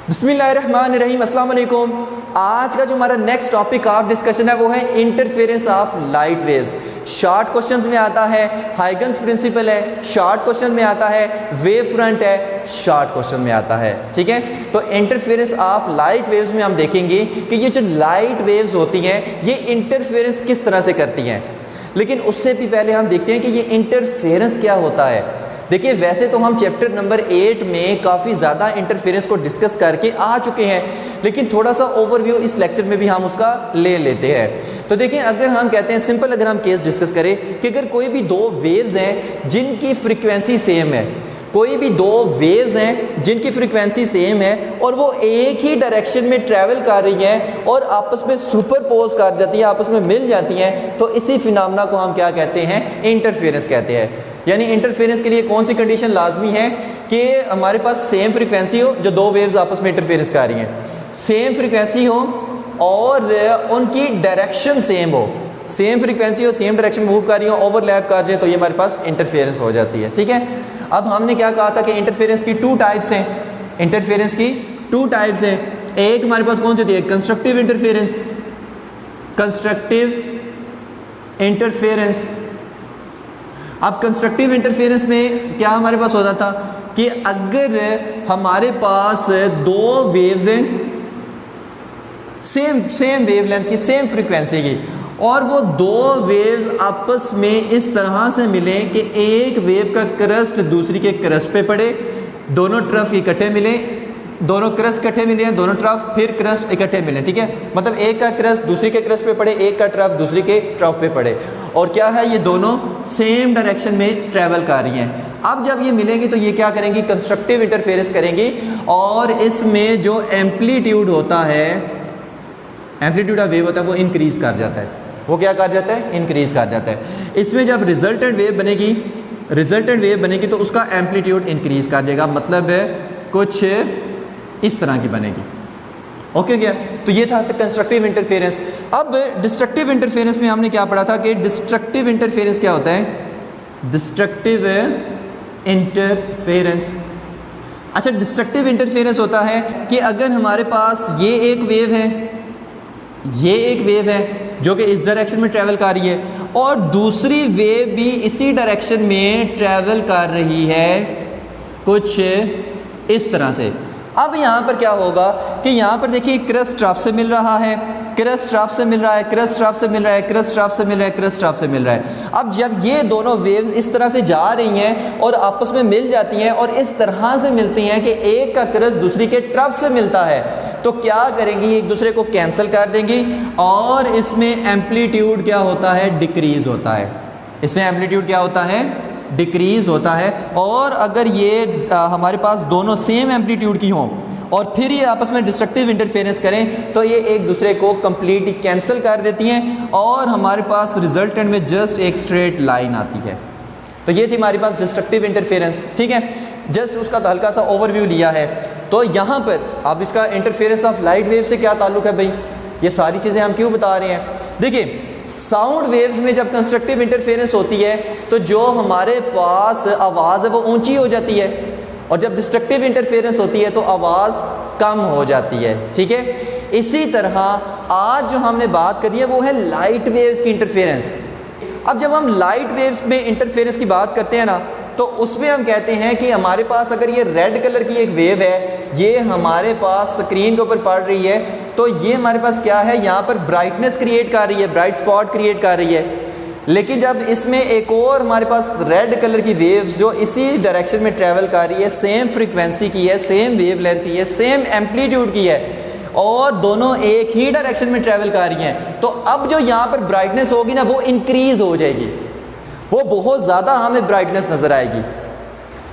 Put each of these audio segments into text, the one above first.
बिस्मिल्लाहिर्रहमानिर्रहीम, अस्सलाम वालेकुम। आज का जो हमारा नेक्स्ट टॉपिक ऑफ डिस्कशन है वो है interference of light waves. Short questions में आता है हाइगन्स प्रिंसिपल है, शॉर्ट क्वेश्चन में आता है वेव फ्रंट है, शॉर्ट क्वेश्चन में आता है। ठीक है, तो इंटरफेरेंस ऑफ लाइट वेव्स में हम देखेंगे कि ये जो लाइट वेव्स होती हैं ये इंटरफेरेंस किस तरह से करती हैं। लेकिन उससे भी पहले हम देखते हैं कि ये इंटरफेरेंस क्या होता है। देखिए, वैसे तो हम चैप्टर नंबर 8 में काफ़ी ज़्यादा इंटरफेरेंस को डिस्कस करके आ चुके हैं, लेकिन थोड़ा सा ओवरव्यू इस लेक्चर में भी हम उसका ले लेते हैं। तो देखिए, अगर हम कहते हैं सिंपल, अगर हम केस डिस्कस करें कि अगर कोई भी दो वेव्स हैं जिनकी फ्रीक्वेंसी सेम है, कोई भी दो वेव्स हैं जिनकी फ्रीक्वेंसी सेम है और वो एक ही डायरेक्शन में ट्रैवल कर रही हैं और आपस में सुपरपोज कर जाती हैं, आपस में मिल जाती हैं, तो इसी फिनोमेना को हम क्या कहते हैं? इंटरफेरेंस कहते हैं। यानी इंटरफेरेंस के लिए कौन सी कंडीशन लाजमी है कि हमारे पास सेम फ्रीक्वेंसी हो, जो दो वेव्स आपस में इंटरफेरेंस कर रही हैं, सेम फ्रीक्वेंसी हो और उनकी डायरेक्शन सेम हो, सेम फ्रीक्वेंसी हो, सेम डायरेक्शन में मूव कर रही हो, ओवरलैप कर जाए, तो ये हमारे पास इंटरफेरेंस हो जाती है। ठीक है, अब हमने क्या कहा था कि इंटरफेरेंस की टू टाइप्स हैं। इंटरफेरेंस की टू टाइप्स हैं। एक हमारे पास कौन सी होती है? Constructive interference. Constructive interference. अब कंस्ट्रक्टिव इंटरफेरेंस में क्या हमारे पास होता था कि अगर हमारे पास दो वेव्स हैं सेम वेवलेंथ की, सेम फ्रीक्वेंसी की, और वो दो वेव्स आपस में इस तरह से मिले कि एक वेव का क्रस्ट दूसरी के क्रस्ट पे पड़े, दोनों तरफ इकट्ठे मिले, दोनों क्रस्ट इकट्ठे मिले हैं, दोनों तरफ फिर क्रस्ट इकट्ठे मिले। ठीक है, मतलब एक का क्रस्ट दूसरी के क्रस्ट पे पड़े, एक का तरफ दूसरी के तरफ पे पड़े, और क्या है, ये दोनों सेम डायरेक्शन में ट्रैवल कर रही हैं। अब जब ये मिलेंगी तो ये क्या करेंगी? कंस्ट्रक्टिव इंटरफेरेंस करेंगी, और इसमें जो एम्पलीट्यूड होता है, एम्पलीट्यूड ऑफ वेव होता है, वो इंक्रीज कर जाता है। वो क्या कर जाता है? इंक्रीज कर जाता है। इसमें जब रिजल्टेंट वेव बनेगी, रिजल्टेंट वेव बनेगी तो उसका एम्पलीट्यूड इंक्रीज कर जाएगा, मतलब कुछ इस तरह की बनेगी। ओके क्या? तो ये था कंस्ट्रक्टिव इंटरफेरेंस। अब डिस्ट्रक्टिव इंटरफेरेंस में हमने क्या पढ़ा था कि डिस्ट्रक्टिव इंटरफेरेंस क्या होता है? डिस्ट्रक्टिव इंटरफेरेंस, अच्छा, डिस्ट्रक्टिव इंटरफेरेंस होता है कि अगर हमारे पास ये एक वेव है, ये एक वेव है जो कि इस डायरेक्शन में ट्रैवल कर रही है, और दूसरी वेव भी इसी डायरेक्शन में ट्रैवल कर रही है, कुछ इस तरह से। अब यहाँ पर क्या होगा कि यहाँ पर देखिए क्रस्ट ट्रफ से मिल रहा है, क्रस्ट ट्रफ से मिल रहा है, क्रस्ट ट्रफ से मिल रहा है, क्रस्ट ट्रफ से मिल रहा है, क्रस्ट ट्रफ से मिल रहा है। अब जब ये दोनों वेव्स इस तरह से जा रही हैं और आपस में मिल जाती हैं और इस तरह से मिलती हैं कि एक का क्रस्ट दूसरी के ट्रफ से मिलता है, तो क्या करेंगी? एक दूसरे को कैंसिल कर देंगी, और इसमें एम्पलीट्यूड क्या होता है? डिक्रीज होता है। इसमें एम्पलीट्यूड क्या होता है? डिक्रीज होता है। और अगर ये हमारे पास दोनों सेम एम्पलीट्यूड की हों और फिर ये आपस में डिस्ट्रक्टिव इंटरफेरेंस करें तो ये एक दूसरे को कंप्लीटली कैंसिल कर देती हैं और हमारे पास रिजल्टेंट में जस्ट एक स्ट्रेट लाइन आती है। तो ये थी हमारे पास डिस्ट्रक्टिव इंटरफेरेंस। ठीक है, जस्ट उसका तो हल्का सा ओवरव्यू लिया है। तो यहाँ पर अब इसका इंटरफेरेंस ऑफ लाइट वेव से क्या ताल्लुक है भाई? ये सारी चीज़ें हम क्यों बता रहे हैं? देखिए, साउंड वेव्स में जब कंस्ट्रक्टिव इंटरफेरेंस होती है तो जो हमारे पास आवाज़ है वो ऊंची हो जाती है, और जब डिस्ट्रक्टिव इंटरफेरेंस होती है तो आवाज़ कम हो जाती है। ठीक है, इसी तरह आज जो हमने बात करी है वो है लाइट वेव्स की इंटरफेरेंस। अब जब हम लाइट वेव्स में इंटरफेरेंस की बात करते हैं ना, तो उसमें हम कहते हैं कि हमारे पास अगर ये रेड कलर की एक वेव है, ये हमारे पास स्क्रीन के ऊपर पड़ रही है, तो ये हमारे पास क्या है? यहाँ पर ब्राइटनेस क्रिएट कर रही है, ब्राइट स्पॉट क्रिएट कर रही है। लेकिन जब इसमें एक और हमारे पास रेड कलर की वेव्स जो इसी डायरेक्शन में ट्रैवल कर रही है, सेम फ्रीक्वेंसी की है, सेम वेवलेंथ की है, सेम एम्पलीट्यूड की है, और दोनों एक ही डायरेक्शन में ट्रैवल कर रही हैं, तो अब जो यहाँ पर ब्राइटनेस होगी ना वो इंक्रीज हो जाएगी, वो बहुत ज़्यादा हमें ब्राइटनेस नज़र आएगी।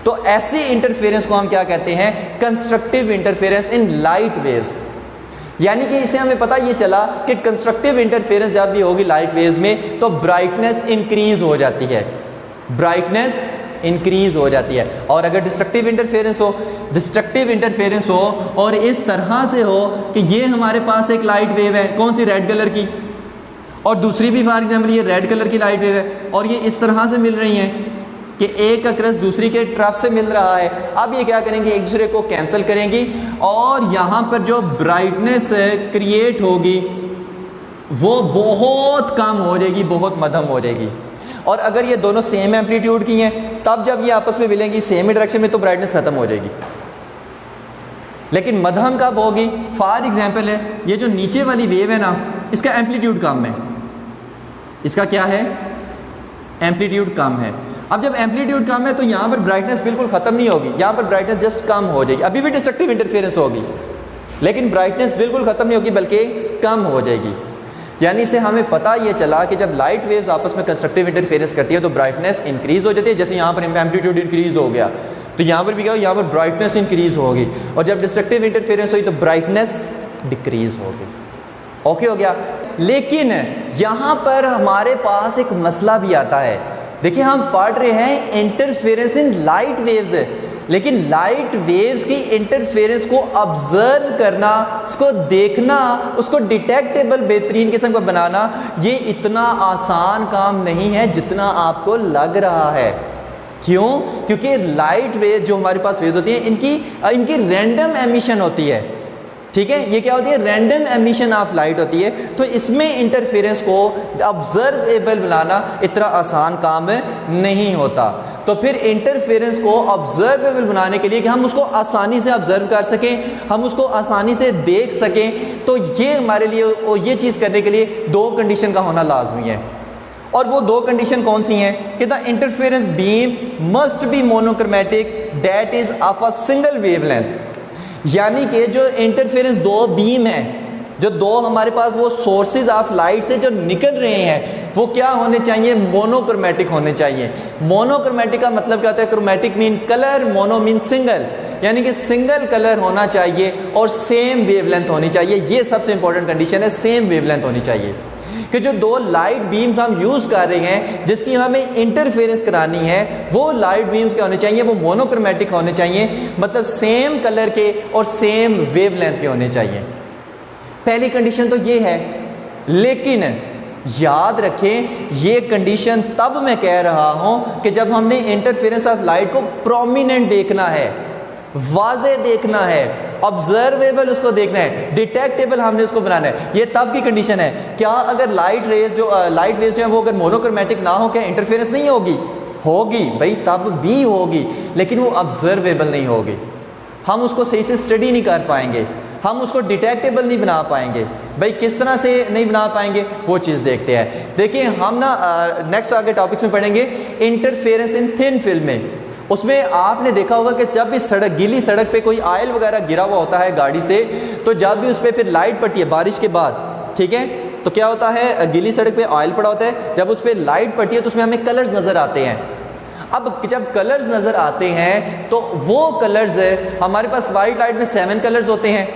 तो ऐसी इंटरफेरेंस को हम क्या कहते हैं? Constructive interference in light waves. यानी कि इसे हमें पता ये चला कि कंस्ट्रक्टिव इंटरफेरेंस जब भी होगी लाइट वेव्स में तो ब्राइटनेस इंक्रीज हो जाती है, ब्राइटनेस इंक्रीज हो जाती है। और अगर डिस्ट्रक्टिव इंटरफेरेंस हो, डिस्ट्रक्टिव इंटरफेरेंस हो और इस तरह से हो कि ये हमारे पास एक लाइट वेव है, कौन सी? रेड कलर की, और दूसरी भी फॉर एग्जांपल ये रेड कलर की लाइट वेव है और ये इस तरह से मिल रही हैं, कि एक अक्रस दूसरी के तरफ से मिल रहा है। अब ये क्या करेंगे, एक दूसरे को कैंसिल करेंगी और यहाँ पर जो ब्राइटनेस क्रिएट होगी वो बहुत कम हो जाएगी, बहुत मध्यम हो जाएगी। और अगर ये दोनों सेम एम्पलीट्यूड की हैं तब जब ये आपस में मिलेंगी सेम डायरेक्शन में तो ब्राइटनेस ख़त्म हो जाएगी। लेकिन मध्यम कब होगी? फॉर एग्जांपल है ये जो नीचे वाली वेव है ना, इसका एम्पलीट्यूड कम है, इसका क्या है, एम्पलीट्यूड कम है। अब जब एम्पलीट्यूड कम है तो यहाँ पर ब्राइटनेस बिल्कुल ख़त्म नहीं होगी, यहाँ पर ब्राइटनेस जस्ट कम हो जाएगी। अभी भी डिस्ट्रक्टिव इंटरफेरेंस होगी लेकिन ब्राइटनेस बिल्कुल ख़त्म नहीं होगी बल्कि कम हो जाएगी। यानी इससे हमें पता ये चला कि जब लाइट वेव्स आपस में कंस्ट्रक्टिव इंटरफेरेंस करती है तो ब्राइटनेस इंक्रीज़ हो जाती है। जैसे यहाँ पर एम्पलीट्यूड इंक्रीज़ हो गया तो यहाँ पर भी क्या हो, यहाँ पर ब्राइटनेस इंक्रीज़ होगी, और जब डिस्ट्रक्टिव इंटरफेरेंस हुई तो ब्राइटनेस डिक्रीज़ होगी। ओके हो गया। लेकिन यहाँ पर हमारे पास एक मसला भी आता है। देखिए हम पढ़ रहे हैं इंटरफेरेंस इन लाइट वेव्स है, लेकिन लाइट वेव्स की इंटरफेरेंस को ऑब्जर्व करना, उसको देखना, उसको डिटेक्टेबल बेहतरीन किस्म का बनाना ये इतना आसान काम नहीं है जितना आपको लग रहा है। क्यों? क्योंकि लाइट वेव जो हमारे पास वेव्स होती हैं इनकी रैंडम एमिशन होती है। ठीक है, ये क्या होती है, रैंडम एमिशन ऑफ लाइट होती है। तो इसमें इंटरफेरेंस को ऑब्जर्वेबल बनाना इतना आसान काम नहीं होता। तो फिर इंटरफेरेंस को ऑब्जर्वेबल बनाने के लिए कि हम उसको आसानी से ऑब्जर्व कर सकें, हम उसको आसानी से देख सकें, तो ये हमारे लिए ये चीज़ करने के लिए दो कंडीशन का होना लाजमी है। और वो दो कंडीशन कौन सी हैं कि the interference beam must B monochromatic that is of a single wavelength. यानी कि जो इंटरफेरेंस दो बीम है, जो दो हमारे पास वो सोर्सेज ऑफ लाइट से जो निकल रहे हैं वो क्या होने चाहिए, मोनोक्रोमेटिक होने चाहिए। मोनोक्रोमेटिक का मतलब क्या होता है, chromatic mean colour, mono mean single, यानी कि सिंगल कलर होना चाहिए और सेम वेवलेंथ होनी चाहिए। ये सबसे इंपॉर्टेंट कंडीशन है, सेम वेवलेंथ होनी चाहिए। कि जो दो लाइट बीम्स हम यूज़ कर रहे हैं जिसकी हमें इंटरफेरेंस करानी है वो लाइट बीम्स क्या होने चाहिए, वो मोनोक्रोमेटिक होने चाहिए, मतलब सेम कलर के और सेम वेवलेंथ के होने चाहिए। पहली कंडीशन तो ये है। लेकिन याद रखें ये कंडीशन तब मैं कह रहा हूँ कि जब हमने इंटरफेरेंस ऑफ लाइट को प्रोमिनेंट देखना है, वाज़े देखना है, ऑब्जर्वेबल उसको देखना है, डिटेक्टेबल हमने उसको बनाना है। ये तब की कंडीशन है। क्या अगर लाइट वेव्स जो है वो अगर मोनोक्रोमेटिक ना हो क्या इंटरफेरेंस नहीं होगी? होगी भाई, तब भी होगी, लेकिन वो ऑब्जर्वेबल नहीं होगी। हम उसको सही से स्टडी नहीं कर पाएंगे, हम उसको डिटेक्टेबल नहीं बना पाएंगे। भाई किस तरह से नहीं बना पाएंगे वो चीज़ देखते हैं। देखिए हम ना नेक्स्ट आगे टॉपिक्स में पढ़ेंगे इंटरफेरेंस इन थिन फिल्म में। उसमें आपने देखा होगा कि जब भी सड़क, गीली सड़क पे कोई ऑयल वगैरह गिरा हुआ होता है गाड़ी से, तो जब भी उस पर फिर लाइट पड़ती है बारिश के बाद, ठीक है, तो क्या होता है, गीली सड़क पे ऑयल पड़ा होता है, जब उस पर लाइट पड़ती है तो उसमें हमें कलर्स नज़र आते हैं। अब जब कलर्स नज़र आते हैं तो वो कलर्स हमारे पास वाइट लाइट में 7 कलर्स होते हैं।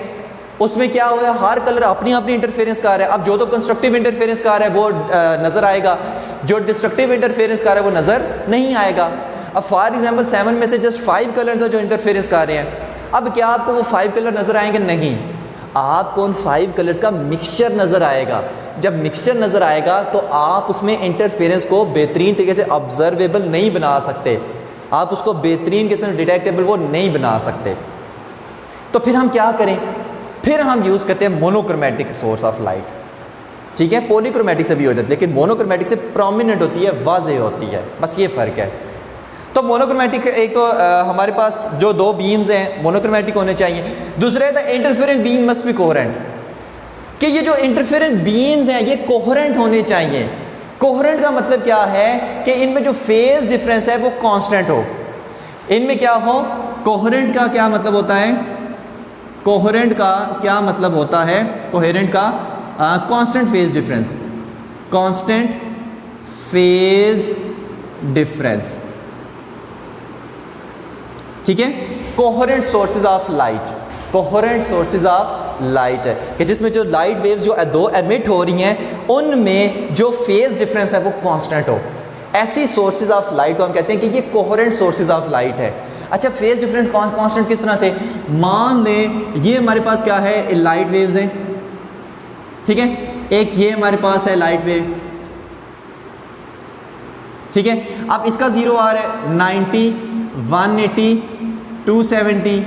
उसमें क्या हुआ, हर कलर अपनी अपनी इंटरफेरेंस कर रहा है। अब जो तो कंस्ट्रक्टिव इंटरफेरेंस कर रहा है वो नज़र आएगा, जो डिस्ट्रक्टिव इंटरफेरेंस कर रहा है वो नज़र नहीं आएगा। अब फॉर एग्जांपल 7 में से जस्ट 5 कलर्स हैं जो इंटरफेरेंस कर रहे हैं। अब क्या आपको वो 5 कलर नज़र आएंगे? नहीं, आपको उन 5 कलर्स का मिक्सचर नज़र आएगा। जब मिक्सचर नज़र आएगा तो आप उसमें इंटरफेरेंस को बेहतरीन तरीके से ऑब्जर्वेबल नहीं बना सकते, आप उसको बेहतरीन किस्म डिटेक्टेबल वो नहीं बना सकते। तो फिर हम क्या करें? फिर हम यूज़ करते हैं मोनोक्रोमेटिक सोर्स ऑफ लाइट। ठीक है, पॉलीक्रोमेटिक से भी हो जाती है लेकिन मोनोक्रोमेटिक से प्रोमिनेंट होती है, वाज़ेह होती है, बस ये फ़र्क है। तो मोनोक्रोमेटिक एक तो हमारे पास जो दो बीम्स हैं मोनोक्रोमेटिक होने चाहिए। दूसरा the interferent beam must be coherent, कि ये जो इंटरफेरेंट बीम्स हैं ये कोहेरेंट होने चाहिए। कोहेरेंट का मतलब क्या है कि इनमें जो फेज डिफरेंस है वो कांस्टेंट हो। इनमें क्या हो, कोहेरेंट का क्या मतलब होता है, कोहेरेंट का क्या मतलब होता है, कोहेरेंट का constant phase difference, constant phase difference. ठीक है, coherent sources of light, coherent sources of light है कि जिसमें जो लाइट वेव्स जो दो एमिट हो रही हैं उनमें जो फेज डिफरेंस है वो कांस्टेंट हो। ऐसी सोर्सेज ऑफ लाइट को हम कहते हैं कि ये कोहेरेंट सोर्सेज ऑफ लाइट है। अच्छा, फेज डिफरेंस कांस्टेंट किस तरह से? मान लें ये हमारे पास क्या है, लाइट वेव्स है, ठीक है, एक ये हमारे पास है लाइट वेव, ठीक है। अब इसका ज़ीरो आ रहा है 90, 180, 270,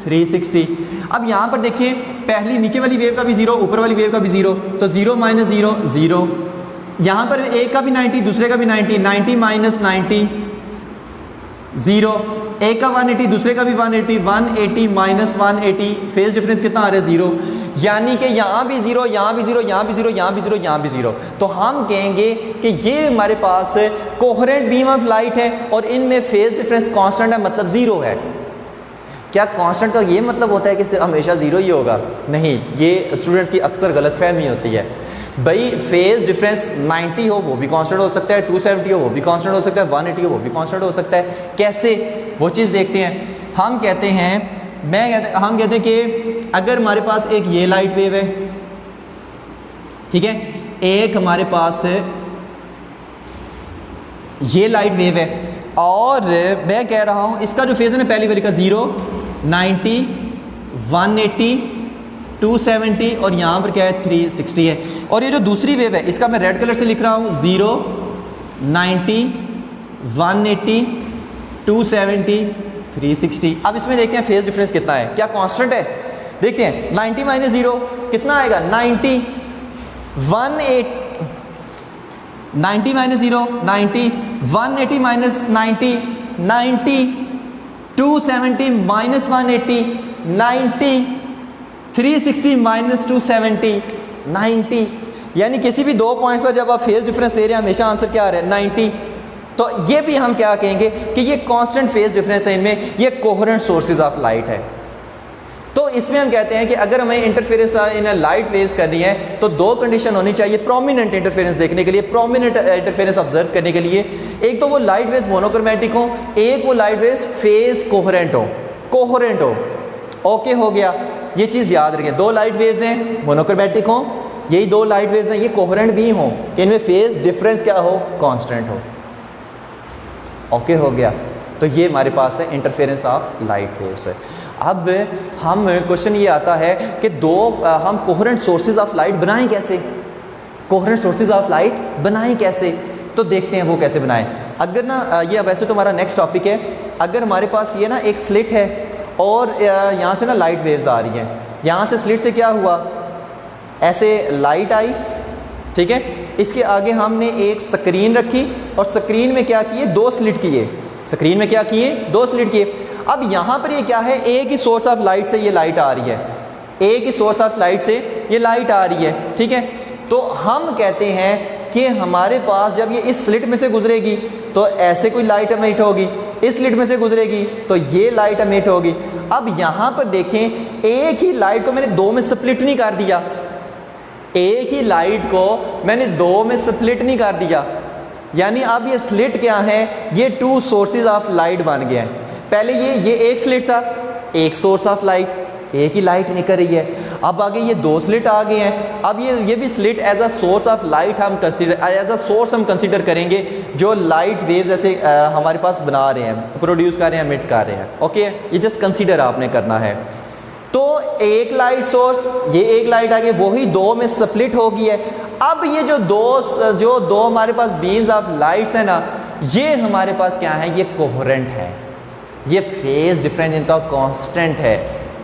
360। अब यहाँ पर देखिए पहली नीचे वाली वेव का भी ज़ीरो, ऊपर वाली वेव का भी ज़ीरो, तो 0 माइनस 0 0। यहाँ पर एक का भी 90, दूसरे का भी 90, 90 माइनस 90 0। एक का 180, दूसरे का भी 180, 180 माइनस 180, फेज डिफरेंस कितना आ रहा है 0। यानी कि यहाँ भी 0, यहाँ भी 0, यहाँ भी 0, यहाँ भी 0, यहाँ भी 0। तो हम कहेंगे कि ये हमारे पास कोहेरेंट बीम ऑफ लाइट है और इनमें फेज डिफरेंस कांस्टेंट है, मतलब 0 है। क्या कांस्टेंट का ये मतलब होता है कि सिर्फ हमेशा 0 ही होगा? नहीं, ये स्टूडेंट्स की अक्सर गलतफहमी होती है। भाई फेज डिफरेंस 90 हो वो भी कांस्टेंट हो सकता है, 270 हो वो भी कांस्टेंट हो सकता है, 180 हो वो भी कांस्टेंट हो सकता है। कैसे, वो चीज़ देखते हैं। हम कहते हैं हम कहते हैं कि अगर हमारे पास एक ये लाइट वेव है, ठीक है, एक हमारे पास ये लाइट वेव है, और मैं कह रहा हूँ इसका जो फेज है ना पहली बारी का 0, 90, 180, 270 और यहाँ पर क्या है 360 है। और ये जो दूसरी वेव है इसका मैं रेड कलर से लिख रहा हूँ 0, 90, 180, 270, 360। अब इसमें देखते हैं फेज डिफरेंस कितना है, क्या कांस्टेंट है। देखते हैं 90 माइनस 0 कितना आएगा 90, 90 माइनस 0 90, 180 माइनस 90 90, 270 माइनस 180 90, 360 माइनस 270 90। यानी किसी भी दो पॉइंट्स पर जब आप फेज डिफरेंस ले रहे हैं हमेशा आंसर क्या आ रहा है 90। तो ये भी हम क्या कहेंगे कि ये कांस्टेंट फेज डिफरेंस है इनमें, ये कोहेरेंट सोर्सेज ऑफ लाइट है। तो इसमें हम कहते हैं कि अगर हमें इंटरफेरेंस इन लाइट वेव्स करनी है तो दो कंडीशन होनी चाहिए प्रोमिनेंट इंटरफेरेंस देखने के लिए, प्रोमिनेंट इंटरफेरेंस ऑब्जर्व करने के लिए। एक तो वो लाइट वेव्स मोनोक्रोमैटिक हो, एक वो लाइट वेव्स फेज कोहेरेंट हो। ओके हो गया, ये चीज़ याद रखें। दो लाइट वेव्स हैं मोनोक्रोमैटिक हो, यही दो लाइट वेव्स हैं ये कोहेरेंट भी हो, इनमें फेज डिफरेंस क्या हो कांस्टेंट हो। ओके हो गया, तो ये हमारे पास है इंटरफेरेंस ऑफ लाइट वेव्स है। अब हम क्वेश्चन ये आता है कि हम कोहेरेंट सोर्सेज ऑफ लाइट बनाएं कैसे, कोहेरेंट सोर्सेज ऑफ लाइट बनाएं कैसे, तो देखते हैं वो कैसे बनाएं। अगर ना ये वैसे तो हमारा नेक्स्ट टॉपिक है, अगर हमारे पास ये ना एक स्लिट है और यहाँ से ना लाइट वेव्स आ रही हैं, यहाँ से स्लिट से क्या हुआ ऐसे लाइट आई, ठीक है, इसके आगे हमने एक स्क्रीन रखी और स्क्रीन में क्या किए दो स्लिट किए, स्क्रीन में क्या किए दो स्लिट किए। अब यहाँ पर ये क्या है, एक ही सोर्स ऑफ लाइट से ये लाइट आ रही है, एक ही सोर्स ऑफ लाइट से ये लाइट आ रही है, ठीक है। तो हम कहते हैं कि हमारे पास जब ये इस स्लिट में से गुजरेगी तो ऐसे कोई लाइट एमिट होगी, इस स्लिट में से गुजरेगी तो ये लाइट एमिट होगी। अब यहाँ पर देखें एक ही लाइट को मैंने दो में स्प्लिट नहीं कर दिया, एक ही लाइट को मैंने दो में स्प्लिट नहीं कर दिया, यानी अब ये स्लिट क्या है, ये टू सोर्सेज ऑफ लाइट बन गए हैं। पहले ये एक स्लिट था, एक सोर्स ऑफ लाइट, एक ही लाइट निकल रही है। अब आगे ये दो स्लिट आ गए हैं, अब ये भी slit as a source of light हम कंसीडर करेंगे जो लाइट वेव्स ऐसे हमारे पास बना रहे हैं, प्रोड्यूस कर रहे हैं, एमिट कर रहे हैं। ओके, ये जस्ट कंसीडर आपने करना है। तो एक लाइट सोर्स, ये एक लाइट आ गई, वही दो में स्प्लिट हो गई है। अब ये जो दो हमारे पास बीम्स ऑफ लाइट्स है ना, ये हमारे पास क्या है, ये कोहेरेंट है, ये फेज डिफरेंस इनका कांस्टेंट है,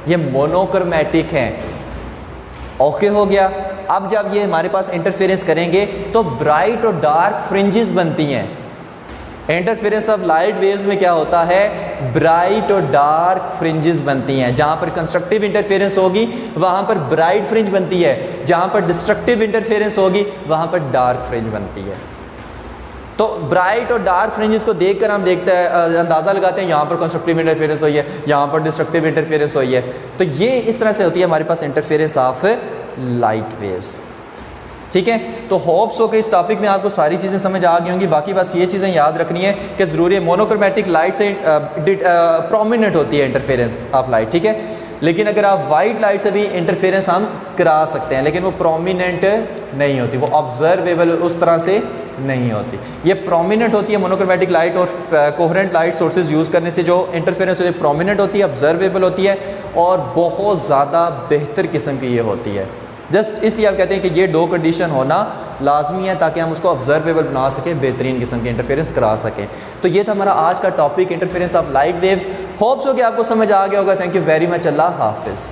ये मोनोक्रोमैटिक है। ओके हो गया। अब जब ये हमारे पास इंटरफेरेंस करेंगे तो ब्राइट और डार्क फ्रिंजेस बनती हैं। इंटरफेरेंस ऑफ लाइट वेव्स में क्या होता है, ब्राइट और डार्क फ्रिंजेस बनती हैं। जहाँ पर कंस्ट्रक्टिव इंटरफेरेंस होगी वहाँ पर ब्राइट फ्रिंज बनती है, जहाँ पर डिस्ट्रक्टिव इंटरफेरेंस होगी वहाँ पर डार्क फ्रिंज बनती है। तो ब्राइट और डार्क फ्रिंजेस को देखकर हम देखते हैं, अंदाज़ा लगाते हैं यहाँ पर कंस्ट्रक्टिव इंटरफेरेंस हुई है, यहाँ पर डिस्ट्रक्टिव इंटरफेरेंस हुई है। तो ये इस तरह से होती है हमारे पास इंटरफेरेंस ऑफ लाइट वेव्स, ठीक है। तो होप्स हो कि इस टॉपिक में आपको सारी चीज़ें समझ आ गई होंगी। बाकी बस ये चीज़ें याद रखनी है कि ज़रूरी है मोनोक्रोमैटिक लाइट से प्रोमिनेंट होती है इंटरफेरेंस ऑफ लाइट, ठीक है। लेकिन अगर आप वाइट लाइट से भी इंटरफेरेंस हम करा सकते हैं, लेकिन वो प्रोमिनेंट नहीं होती, वो ऑब्जर्वेबल उस तरह से नहीं होती। ये प्रोमिनेंट होती है मोनोक्रोमैटिक लाइट, और कोहेरेंट लाइट सोर्सेज यूज़ करने से जो इंटरफेरेंस होती है प्रोमिनेंट होती है, ऑब्जर्वेबल होती है और बहुत ज़्यादा बेहतर किस्म की ये होती है। जस्ट इसलिए आप कहते हैं कि ये दो कंडीशन होना लाजमी है ताकि हम उसको ऑब्जर्वेबल बना सकें, बेहतरीन किस्म के इंटरफेरेंस करा सकें। तो ये था हमारा आज का topic, interference of light waves. Hopes हो कि आपको समझ आ गया होगा। Thank you very much. अल्लाह हाफिज़।